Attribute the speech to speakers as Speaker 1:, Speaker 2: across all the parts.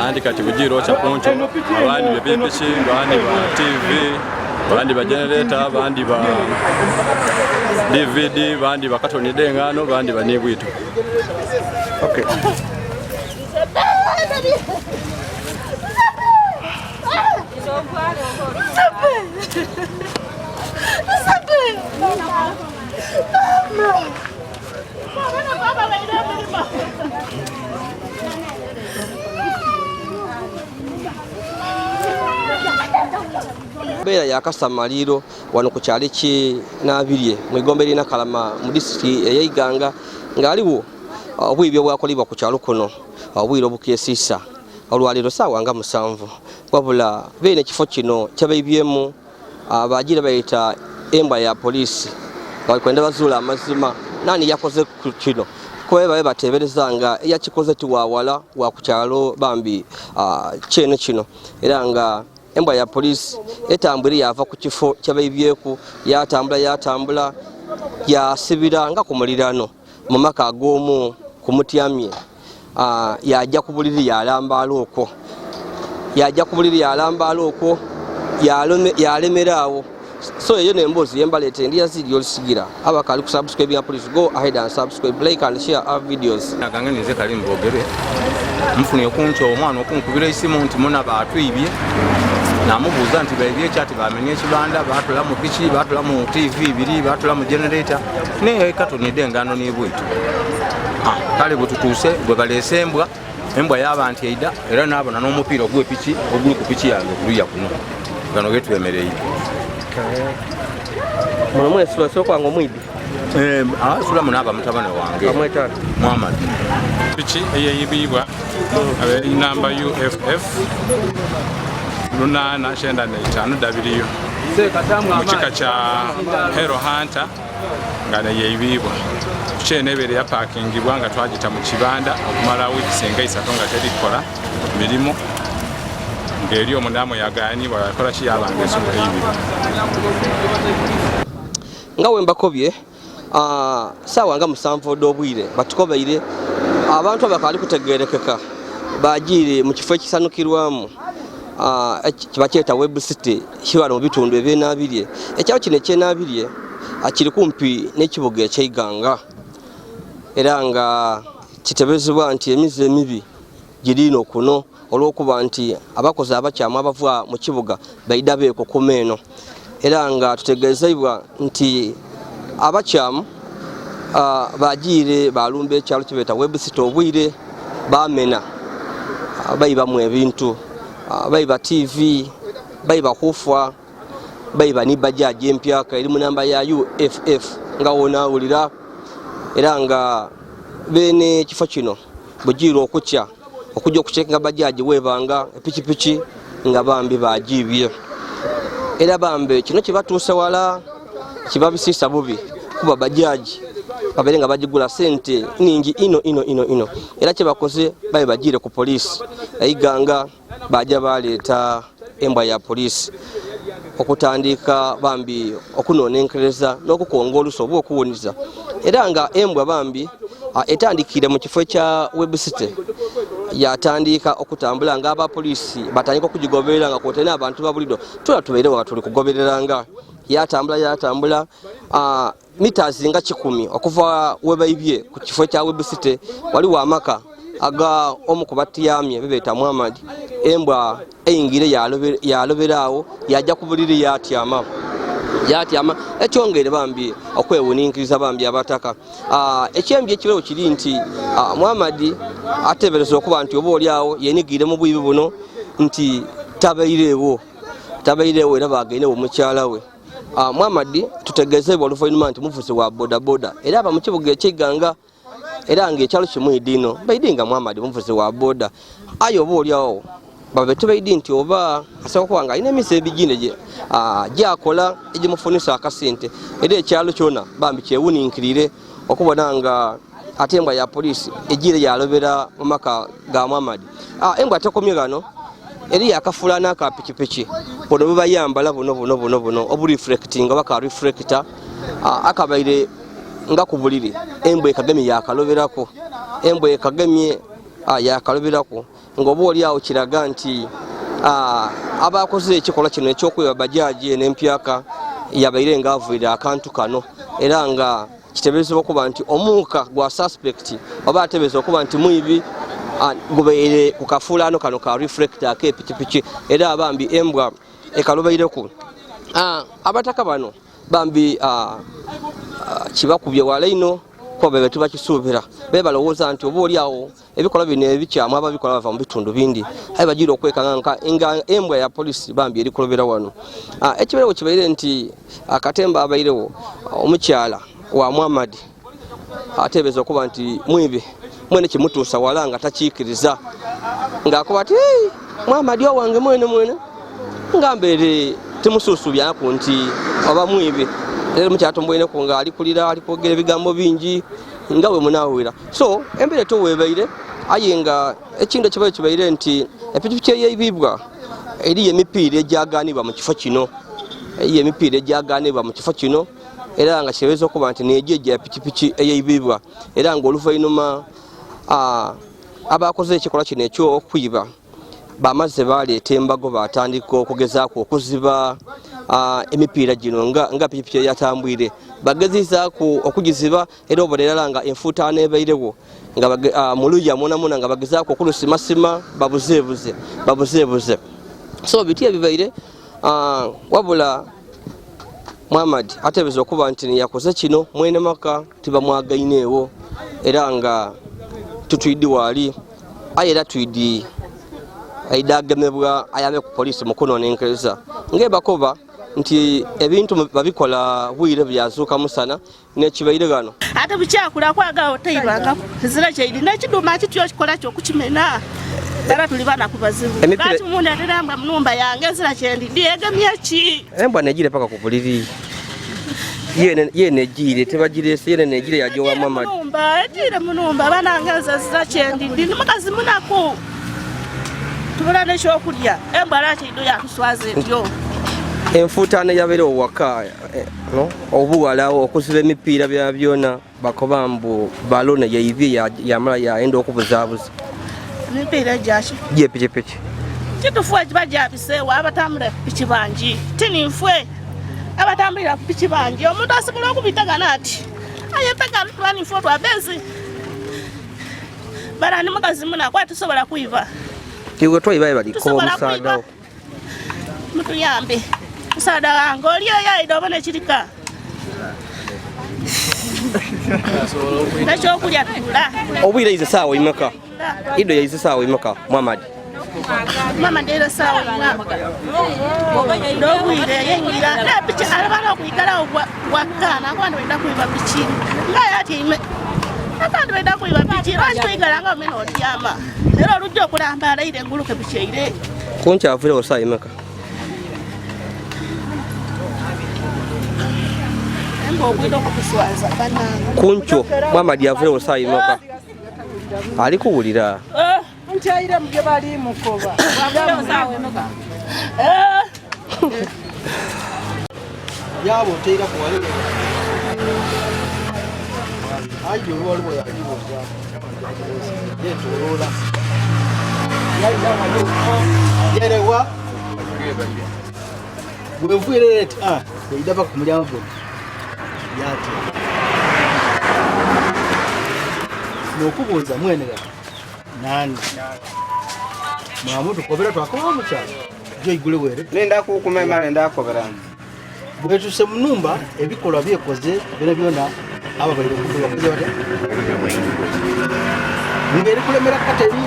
Speaker 1: andi kati bugiro cha poncho abandi bebipiki abandi ba TV abandi ba generator abandi ba DVD abandi ba katoni dengano abandi ba nibwitu.
Speaker 2: Okay. Beera yakasamaliro wano ku kyalo ky'Abye mu Igombe lina Kalama mu disitulikiti ey'Iganga ng'aliwo obwibyo bwakolibwa ku kyalo kuno obwiro bukeesiisa olwaliro ssaawa nga 7 wabula beene ekifo kino kyabayibyemu abagira bayita embwa ya poliisi bakwenda bazuula amazima nani yakoze kino kuba babe bateebereza nga eyakikoze tiwaawala wa ku kyalo bambi kyene kino era nga embwa ya poliisi etambula yava ku kifo kyabayibyeku yatambula yasibira nga ku mulirano mu maka ag'omu ku mutyamye yajja ku buliri yalambaala okwo yalemeraawo so eyo nemboozi yembaleeta ndi Yazid Yolisigira abakali ku subscribe ya police go ahead and subscribe, like and share our videos.
Speaker 3: Nagange nize kali mbogere mfunye kuncho omwana okunkubira isimu nti muna batwibye namubuuza nti baibye kyati bamenye ekibanda batula mu piki batula mu TV biri batula mu generator ne katonide ngano n'ebwitu kale bututuuse gwe baleese embwa y'abantu eida era n'abona n'omupiira ogw'epiki oguli ku piki yange okuluya kuno gano getwemereye.
Speaker 2: Muno mwesula sokwanga omwidi
Speaker 3: sula munaba mutabane wange
Speaker 2: amwetana
Speaker 3: Muhammad
Speaker 1: piki eyeyibibwa abe namba UFF 895W mu kika kya Hero Hunter nga yeyibibwa kyenebere ya parkingibwa nga twagita mu kibanda okumala weeks nga 3 nga terikola milimo ngeri omundamu yagani bakola ki yabange esobola yibibwa
Speaker 2: nga wembakobye saawa nga 7 od'obwire batukobeire abantu abakali kutegerekeka bagiire mu kifo ekisanukirwamu kibakyeta website kiwano mu bitundu eby'Abye ekyalo kino eky'Abye kiri kumpi n'ekibuga eky'Iganga era nga kitebezebwa nti emize emibi girino kuno olw'okuba nti abakozi abakyamu abava mu kibuga baida beeko kumeeno era nga tutegeezebwa nti abakyamu bagiire balumba ekyalo kibeeta website obwire bamena bayibamu ebintu bayiba TV bayiba kufa bayiba ni bajaji empyaka eri mu namba ya UFF nga wonaawulira era nga bene kifo kino bugiira okujja okucekinga bajaji webanga epikipiki nga bambi bagibye era bambe kino kibatuuse wala kibabisiisa bubi kuba bajaji babere nga bagigula sente ningi ino era kyebakoze babe bagiire ku poliisi eyiganga bajja baleeta embwa ya poliisi okutandika bambi okunonenkereza n'okukonga oluso oba okuwuniza era nga embwa bambi etandikire mu kifo kya website yatandika okutambula nga abapoliisi batandika okugigoberera nga kwote n'abantu babulido tubeere nga tuli kugobereranga yatambula meters nga 10 okuva webayibye ku kifo kya website waliwo amaka aga omu ku batyamye bebeeta Muhammad embwa eyingire yaloberaawo yajja ku buliri yatyama ekyongere bambi okwewuninkiriza bambi abataka ekyembi ekirero kiri nti Muhammad atebereza okuba nti oba oliawo yenigire mu bwibi buno nti tabaireewo era bagainewo Mukyalawe. Muhammad tutegeezebwa oluvannyuma nti muvuzi wa bodaboda era aba mu kibuga eky'Iganga era nga ekyalo kyimuidino baidinga Muhammad muvuzi wa boda ayo oba oliawo babe tubaidi nti oba asaba kuba nga alina emisa ebiginde gyakola egimufunisa akasente era ekyalo kyona bambi kyewuninkirire okubona nga ate embwa ya poliisi egiire yalobera mu maka ga Muhammad. Embwa tekomye gano eri yakafula n'aka pikipiki bono bebayambala buno obuliflecting oba ka reflector akabaire nga ku buliri embwa ekagemye yakaloberako embwa ekagemye yakalubirako ng'oba oli awo kiraga nti abakoze ekikolwa kino ekyokwiba bajaaji n'empyaka yabaire ng'avuira akantu kano era nga kiteeberezebwa okuba nti omuuka gwa suspect oba ateeberezebwa okuba nti mwibi gubeire ku kafuulaano kano ka reflector ak'epikipiki era abambi embwa ekalubaireku. Abataka bano bambi kibakubye wala ino kuba be tubakisuubira bebalowooza nti oba oli awo ebikolwa bino ebikyamu ababikola bava mu bitundu bindi aye bagira okwekanga nga embwa ya polisi bambi eri kulobera wano. Ekibeerewo kibaire nti akatemba abairewo omukyala wa Muhammad ateebereza okuba nti mwibi mwene kimutuusa wala nga takiikiriza ng'akuba ati Muhammad owange mwene ngambeere temusuusuubyaku nti oba mwibi era omukyala tombweneku nga alikulira alikwogera ebigambo bingi nga bwe munaawera so embeera toweebaire aye nga ekintu ekibaire kibaire nti epikipiki eyeibibwa eriyo emipiira egyagaanibwa mu kifo kino era nga kireebeza okuba nti neegyo egya pikipiki eyeibibwa era ng'oluvannyuma abakoze ekikolwa kino ekyokwiba bamaze baleeta embago batandika okugezaako okuziba emipiira gino nga pikipiki eyatambwire bagezizaako okugiziba era obonerera nga enfuutaano ebairewo nga muluya munamuna nga bagezaako okulusimasima babuzeebuze so biti ebibaire wabula Muhammad ateebereza okuba nti yakoze kino mwene maka tibamwagaineewo era nga tutwiddi waali aye era twiddi aidagemebwa ayame ku polisi mukunonenkereza ng'ebakoba nti ebintu babikola bwire byazuuka musana nekibaire gano
Speaker 4: ate bukyakula kwagala otaibanga zira kyaidi nekiduma kityo kikola kyokukimena era tuli bana kubazibu kati mundu ateramba munumba yange zira kyendi diegemye ki
Speaker 2: embwa negire paka ku buliri yene egire tebagirese yene negire yajowa Muhammad
Speaker 4: munumba banangeza zira kyendi ndi mukazi munaku tubula n'ekyokulya embwa lwakyeiddo yatuswaza etyo
Speaker 2: enfuutaano yabeerewo waka obuwala okuziba emipiira bya byona bakoba mbu balone yaibye yamala yaenda okubuzaabuza
Speaker 4: emipiira gyaki
Speaker 2: gyepikipiki
Speaker 4: kitufuwe kiba gyabiseewo abatambulira ku piki bangi tininfwe abatambulira ku piki bangi omuntu asobola okubitagana ati ayetagana twaninfwe twabezi barani mukazi munaku atusobola kwiva
Speaker 2: iwe twayibaye balikoba omusaadawo
Speaker 4: mutuyambe musaada wange oli oyaida obona ekirika nekyokulya tula
Speaker 2: obwire yize saawa imeka ido yayize saawa imeka Muhammad
Speaker 4: era saawa n'obwire yengira napiki alabana okuyigalawo wakkana akwandi wenda kwiba piki ngaye atyaime akandi wenda kwiba piki lwaki tweyigala nga omena otyama era olujja okulamba alayire enguluke pikyeire
Speaker 2: kunkyavuirewo saawa imeka kuncho Muhammad yavuirewo saawa imeka ali kuwulira
Speaker 5: ntyayire mugye bali mukoba
Speaker 2: yabo teira kuwale ayo waliwo yakibuza yetolola yerewa bwevuire leti idaba ku mulyango yati nokubuuza mwene nani mwamutu kobera twakoba mukyalo jo igule were
Speaker 6: nenda kukumema nenda kobera
Speaker 2: bwetuse munumba ebikolwa byekoze byona aba bali kukuba kuze bata ngeri kulemera kateri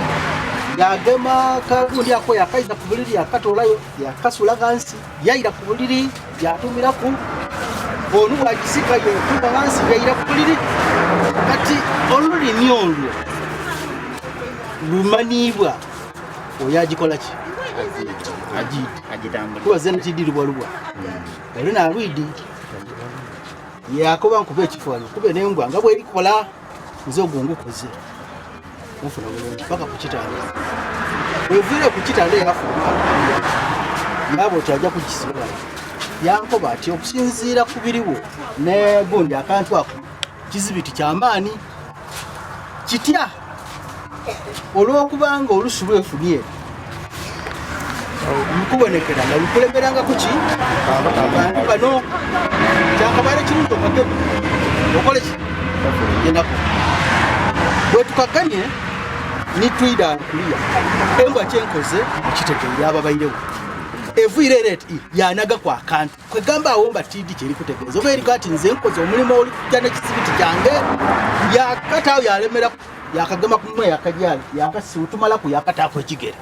Speaker 2: yagema kagundi yako yakaiza kubuliri yakatolayo yakasula gansi yaira kubuliri yatumira ku onu wagisika yo kuba gansi yaira kubuliri kati oluli nyonlo lumanibwa oyagikola ki ajitamba kuba zena tidiri bwaluwa olina alwidi yakoba nkube ekifwalo kube nembwa nga bwe erikola nzo gongukoze mufuna bulungi paka kukitanda wevire kukitanda yafuna yabo tajja kukisiba yankoba ati okusinziira kubiriwo ne gundi akantu ako kizibiti kyamaani kitya
Speaker 7: olw'okubanga olusu lwefunye lukubonekera nga lukulemberanga kuki abantu bano kyakabaire kirungi okageni okole ki gendako bwe tukaganye nitwida nkuliya embwa kyenkoze okitegeere ababairewo evuire ereti yanaga kwa kantu kwegamba awomba tidi kyeri kutegeeza oba eriko ati nze nkoze omulimu oli kujja n'ekisibiti kyange yakataawo yalemera yakagema kumwe yakajali yakasiutumalaku yakataako ekigere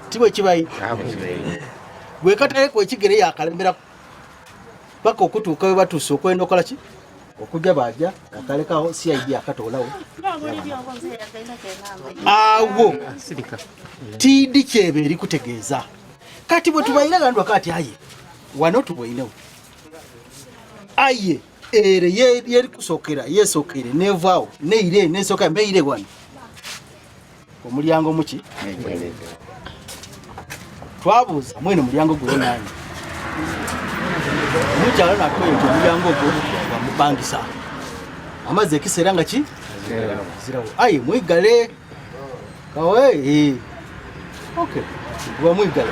Speaker 7: tibwe kibayi bwe kataeko ekigere yakalemera paka okutuuka we batuuse okwenda okola ki okujja bajja akalekawo CID akatoolawo awo tidi kyebe eri kutegeeza kati bwe tubayira gandwa kati aye wano tubwainewo aye ere yeri kusokera yesokere nevaawo neire nesoka mbeire wano omulyango muki twabuuza mwene mulyango gwe nani Mukyalawe natweyita omulyango ogwo bamupangisa amaze ekiseera nga ki zirawo aye mwigale kawe okay bamwigale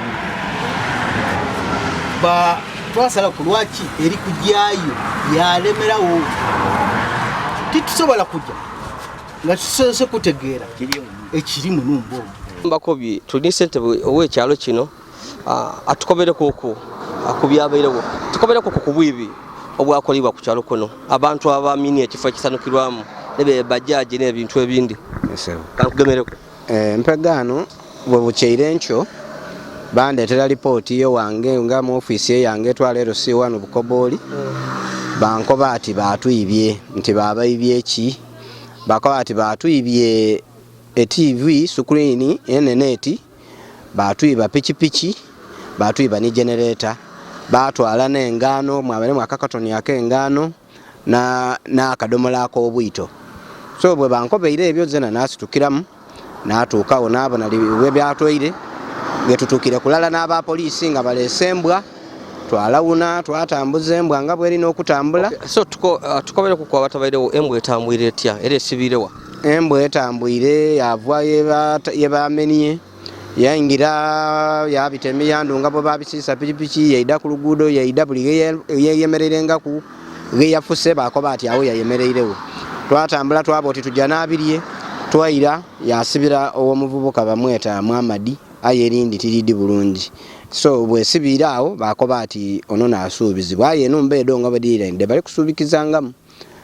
Speaker 7: ba twasala ku lwaki eri kujyayo yalemerawo titusobola kujja nga tusobose kutegeera ekiri mu numba omwo
Speaker 2: Mbakobi tuli ssentebe ow'ekyalo kino atukobereko okwo akubyabeerewo tukobereko ku bwibi obwakolibwa ku kyalo kuno abantu abamini ekifo ekisanukirwamu nebe bajjaji n'ebintu ebindi kankugemereko
Speaker 6: empegano bwe bukyeire nkyo bandeetera lipooti yo wange nga mu ofiisi yange etwala RC1 Bukobooli bankoba ati baatuyibye nti baabayibye ki bakoba ati baatuyibye TV screen eneneti baatuyiba pikipiki baatuyiba ni generator baatwala n'engano mwabalemu akakatoni ak'engano na akadomola ak'obwito so bwe bankobeire ebyo zena nasitukiramu natuukawo naabona we byatwaire ngetutuukire kulala n'aba poliisi nga baleese embwa twalawuna twatambuza embwa nga bwerina okutambula
Speaker 2: so tukobere ku kwabatabairewo embwa etambwire etya era esibirewa
Speaker 6: embwa etambwire yavwa yebamenye yayingira yabita emiyandu nga bwe babisiisa pikipiki yaida ku luguudo yaida buli yeyemererengaku geyafuse bakoba ati awo yayemereirewo twatambula twaba oti tujja n'abirye twayira yasibira ow'omuvubuka bamweta Muhammadi aye erindi tiridi bulungi so bwesibira awo bakoba ati ono naasuubizibwa aye enumba edo nga badirende bali kusuubikizangamu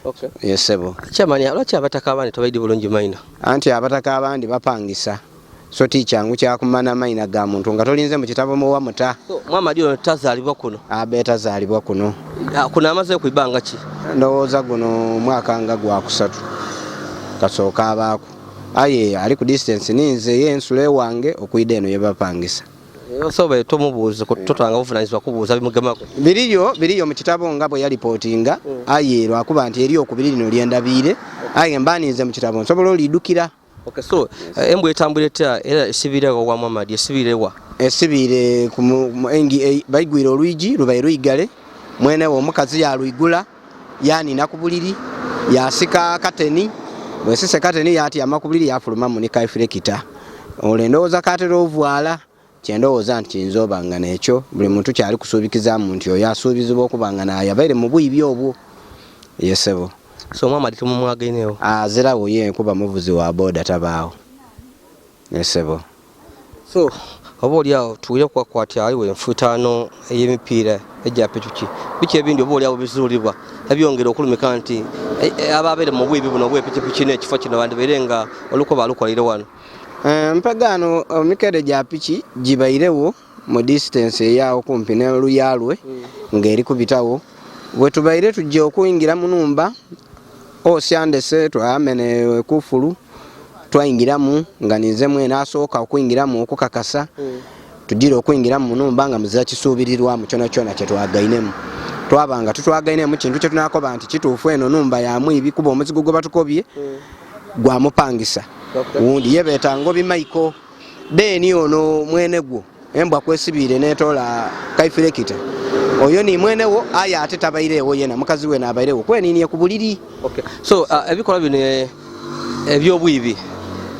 Speaker 2: okay
Speaker 6: yesebo
Speaker 2: chamani lwaki abataka abandi tobaidi bulungi maina
Speaker 6: anti abataka abandi bapangisa so tichangu kyakumana maina ga muntu nga tolinze mu kitabo mu wamuta
Speaker 2: so Muhammadi ono tazalibwa kuno
Speaker 6: abeta zalibwa kuno
Speaker 2: kuna amaze kuibanga ki
Speaker 6: ndowooza guno mwaka nga gwa kusatu kasooka abaako aye ali ku distance ninze yensule wange okuida eno yebapangisa
Speaker 2: sobe tomubuuza kutotanga buvunanyizibwa kubuuza bimugemako
Speaker 6: biriyo mu kitabo nga bwe yalipotinga aye lwakuba nti eri okubiri lino lyendabire aye mbaninze mu kitabo nsobola olidukira
Speaker 2: okay so embwa etambwire etya era esibirewa wa Muhammadi esibirewa
Speaker 6: esibire ku engi baigwire olwigi lubaye lwigale mwene wo omukazi yalwigula yanina ku buliri yasika kateni bwesise kateni yati amakubuliri yafuluma mu nikaifirekita olendowooza katera ovwala kyendowooza nti kiyinza nekyo buli muntu kyali kusuubikizamu nti oyo asuubizibwa okubanga nayabaire mu bwibi obwo yesebo
Speaker 2: so Muhammadi tumumwagainewo
Speaker 6: azirawo ye kuba muvuzi wa boda tabaawo yesebo
Speaker 2: so oba oliawo tuwire kwakwatya aliwo enfutaano ey'emipiira ejja pikipiki biki ebindi oba oliawo bizuulibwa ebyongera okulumika nti ababeere mu bwibi buno obw'epikipiki n'ekifo kino bandibaire nga olukoba alukolere wano
Speaker 6: mpagano mikede gya piki gibairewo mu distance eyawo kumpi n'oluyalwe ng'eri kubitawo bwe tubaire tujja okuyingira mu numba osyandese twamene kufulu twayingiramu nga ninze mwene asooka okuyingiramu okukakasa tujire okuyingiramu mu numba nga muzira kisuubirirwamu kyona kyona kyetwagainemu twabanga tutwagainemu kintu kyetunakoba nti kituufu eno numba yamwibi kuba omuzigo gwe batukobye gwamupangisa wundi yebeeta ngobi maiko deni ono mwene gwo embwa kwesibire netola kaifirekita oyo ni mwenewo aya ate tabairewo yena mukazi we nabairewo kweniniye ku buliri
Speaker 2: okay so ebikola bino ebyobwibi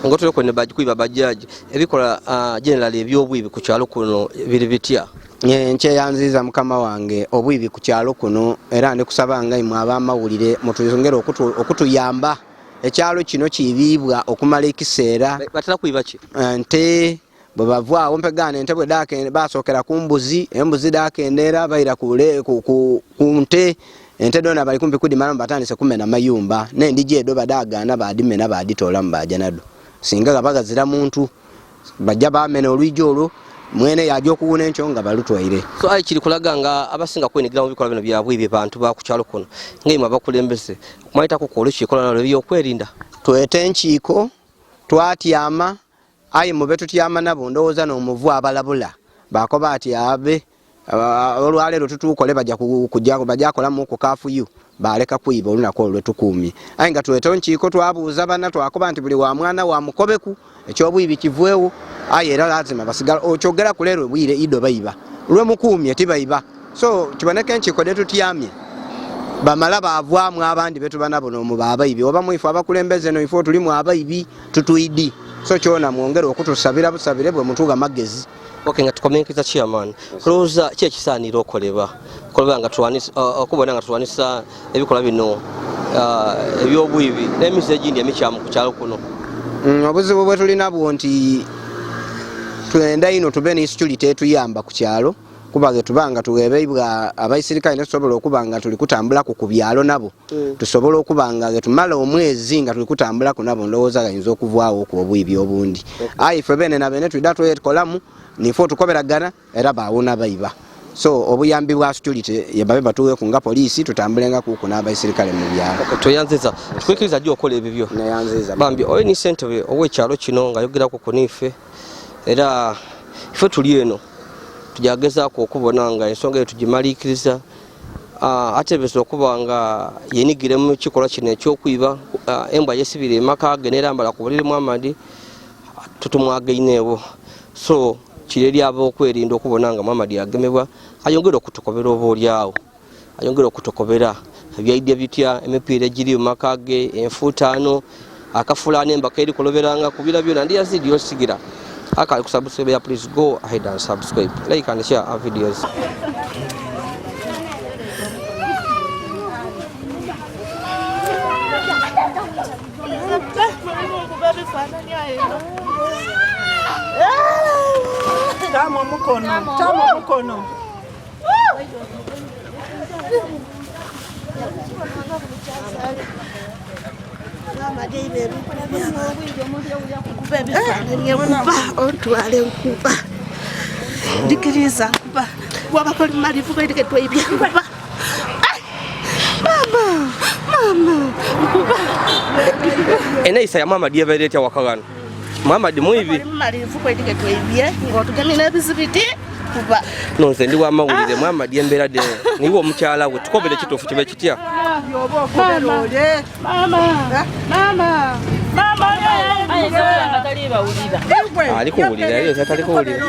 Speaker 2: ngotole ko ne bagikuiba bajaji ebikola general ebyobwibi ku kyalo kuno biri bitya
Speaker 6: nkyeyanziza mukama wange obwibi ku kyalo kuno era ne kusabanga imwe abamawulire mutuyongera okutuyamba ekyalo kino kibibwa okumala ekiseera
Speaker 2: batera kuiba ki
Speaker 6: nte bwe bavaawo mpegana ente bwe basookera ku mbuzi embuzi dakendera bayira ku nte ente dona bali kumpi kudimala batandise kumena mayumba n'endigi edo badagana badimena baditola mbaja nado singa bagazira muntu bajja bamena olwijjo olwo mwene yajo kuwuna encho nga balutwaire
Speaker 2: so ai kiri kulaga nga abasinga kwenigira mu bikola bino byabwibi bantu ba ku kyalo kuno ng'imwe abakulembeze kumaita ko kikola nalo byokwerinda
Speaker 6: twete enkiiko twatyama ayi mube tutyama nabo ndowooza n'omuvu abalabula bakoba ati abe olwaleero tutukole bajakolamu ku kafuyu baleka kuiba olunako olwetukumye ayi nga twete enkiiko twabuuza bana twakoba nti buli wa mwana wa mukobeku ekyobwibi kivwewo ayi era lazima basigala okyogera ku leero bwire ido bayiba lwe mukumye tibaiba so kiboneka enkiiko detutyamye bamala bavwamu abandi betu banabo n'omuba abayibi oba mwifu abakulembeze no ifo tulimu abayibi tutuidi so kyona mwongere okutusabira busabire bwe mutuga magezi
Speaker 2: okay nga tukomenkeza chairman roza kye kisanira okoleba koleba nga twanisa okubona nga twanisa ebikola bino ebyobwibi n'emize egindi emikyamu ku kyalo kuno
Speaker 6: obuzibu bwe tulina bwo nti twenda ino tube ne security etuyamba ku kyalo kubage tubanga tuwebeibwa abaisirikale ne tusobola okubanga tuli kutambula ku byalo nabo tusobola okubanga tumala omwezi nga tuli kutambula ku nabo ndowooza gayinza okuvaawo ku obwibi obundi ayi fe bene na bene tudato yekolamu nifo tukoberagana era baawona bayiba so obuyambi bwa security yebabe batuwe ku nga police tutambulenga ku n'abaisirikale mu byalo
Speaker 2: toyanziza tukwikiriza jjo okola ebibyo
Speaker 6: nayanziza
Speaker 2: bambi oyo ni sentebe ow'ekyalo kino nga yogera ku kunife era ife tuli eno tujagezaako okubona nga ensonga eyo tugimalikiriza atebesa okuba nga yenigire mu kikola kino ekyokwiba embwa yesibire emaka ge nerambala ku buliri Muhammad tutumwagaineewo so kireri aba okwerinda okubona nga Muhammad yagemebwa ayongera okutukobera obaolyawo ayongera okutokobera ebyaidya bitya emipiira egiri mu maka ge enfuutaano akafulaano embaka eri koloberanga ku bira byonna ndi Yazid Yolisigira akali kusubscribe, please go ahead and subscribe, like and share our videos.
Speaker 5: Tamo mukono.
Speaker 4: Otwale nkuba dikiriza nkuba wabakoli malivu kwendike twibya nkuba mama nkuba
Speaker 2: enaisa ya Muhammad yaberete wakagana Muhammad muibi
Speaker 4: malivu kwendike twibye ngotugamina bizibiti kuba
Speaker 2: nonse ndi wamawulire Muhammad yembera de niwo Mukyalawe tukobere kitofu kibe kitya
Speaker 5: mama
Speaker 2: ali kuwulira yo satali kuwulira